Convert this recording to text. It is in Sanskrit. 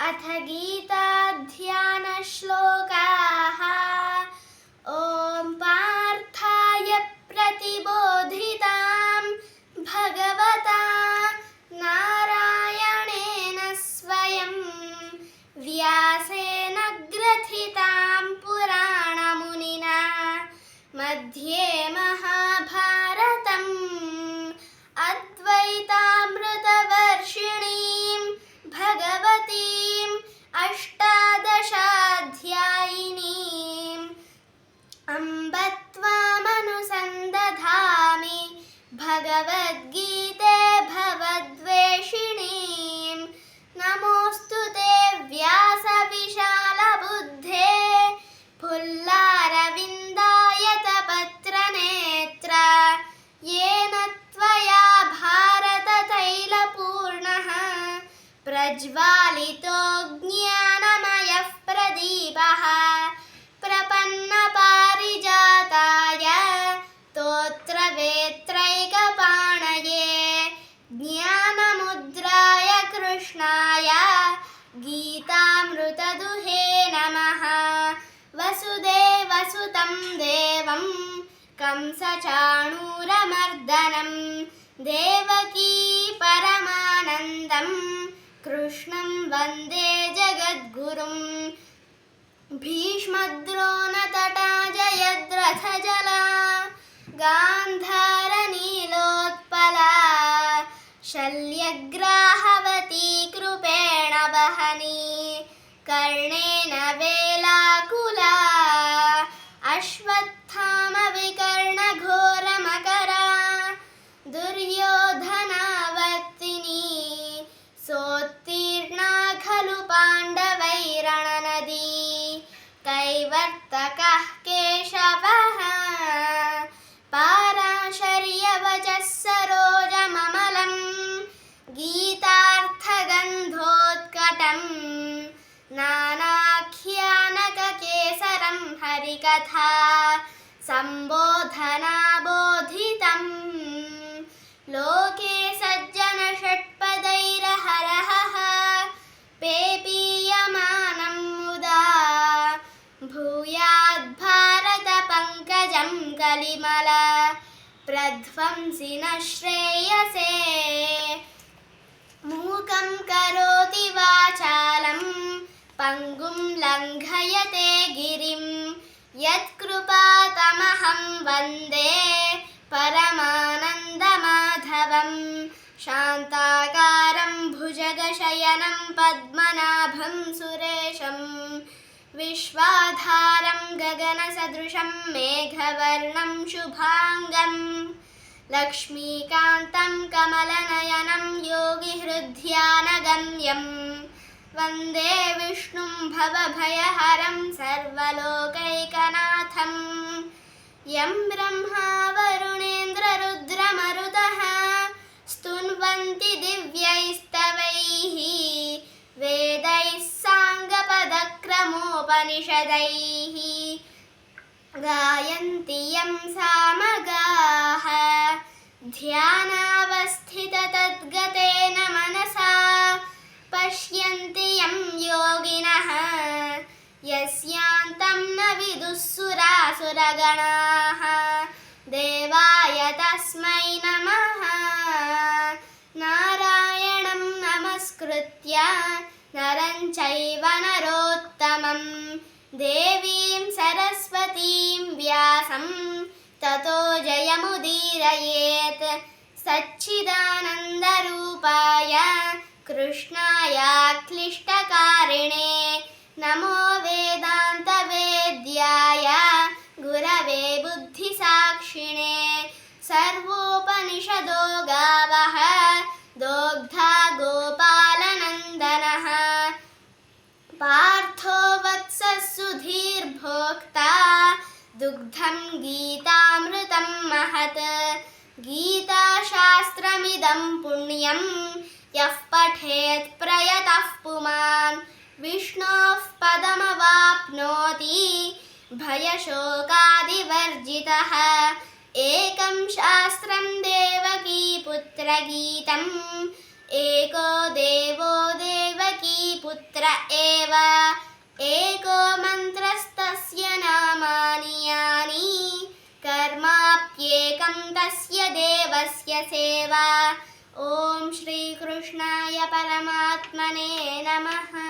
अथ गीताध्यानश्लोकाः। ॐ पार्थाय प्रतिबोधितां भगवता नारायणेन स्वयं व्यासेन ग्रथितां पुराणमुनिना मध्ये महाभारतम् अद्वैतामृतवर्षिणीं भगवतीम् अष्टादशाध्यायिनीम् अम्ब त्वामनुसन्दधामि भगवद्गीते भवद्वेषिणीं। नमोऽस्तु ते व्यासविशालबुद्धे फुल्लारविन्दायतपत्रनेत्र येन त्वया भारततैलपूर्णः प्रज्वालितो ज्ञानमयः प्रदीपः प्रपन्नपारिजाताय स्तोत्रवेत्रैकपाणये ज्ञानमुद्राय कृष्णाय गीतामृतदुहे नमः। वसुदेवसुतं देवं कंसचाणूरमर्दनं देवकी परमानन्दं कृष्णं वन्दे जगद्गुरुं। भीष्मद्रोणतटा जयद्रथजला गान्धारनीलोत्पला शल्यग्राहवती कृपेण वहनी कर्णेन वेलाकुला अश्वत्थामविकर्णघोरमकरा दुर्योधनावर्तिनी सोत्तीर्णा खलु पाण्डवैरणनदी कैवर्तकः केशवः पाराशर्यवचः सरोजममलं गीतार्थगन्धोत्कटं नानाख्यानककेसरं हरिकथा सम्बोधनाबोधितं। लोके सज्जनषट्पदैरहरः पेपीयमानं मुदा भूयाद्भारतपङ्कजं कलिमल प्रध्वंसिन श्रेयसे। मूकं करोति वाचालं पङ्गुं लङ्घयते गिरिं यत्कृपातमहं वन्दे परमानन्दमाधवं। शान्ताकारं भुजगशयनं पद्मनाभं सुरेशं विश्वाधारं गगनसदृशं मेघवर्णं शुभाङ्गं लक्ष्मीकान्तं कमलनयनं योगिहृद्ध्यानगम्यं वन्दे विष्णुं भवभयहरं सर्वलोकैकनाथं। यं ब्रह्मा वरुणेन्द्ररुद्रमरुतः स्तुन्वन्ति दिव्यैस्तवैः वेदैः साङ्गपदक्रमोपनिषदैः गायन्ति यं सामगाः ध्यानावस्थिततद्गतेन मनसा पश्यन्ति यं योगिनः यस्यान्तं न विदुः सुरासुरगणाः देवाय तस्मै नमः। नारायणं नमस्कृत्य नरं चैव नरोत्तमं देवीं सरस्वतीं व्यासं ततो जयमुदीरयेत्। सच्चिदानन्दरूपाय कृष्णायाक्लिष्टकारिणे नमो वेदान्तवेद्याय गुरवे बुद्धिसाक्षिणे। सर्वोपनिषदो गावः दोग्धा गोपालनन्दनः पार्थो वत्सः सुधीर्भोक्ता दुग्धं गीतामृतं महत्। गीताशास्त्रमिदं पुण्यं यः पठेत् प्रयतः पुमान् विष्णोः पदमवाप्नोति भयशोकादिवर्जितः। एकं शास्त्रं देवकीपुत्रगीतम् एको देवो देवकीपुत्रः पुत्र एव एको मन्त्रस्तस्य नामानि यानि कर्माप्येकं तस्य देवस्य सेवा। ॐ श्रीकृष्णाय परमात्मने नमः।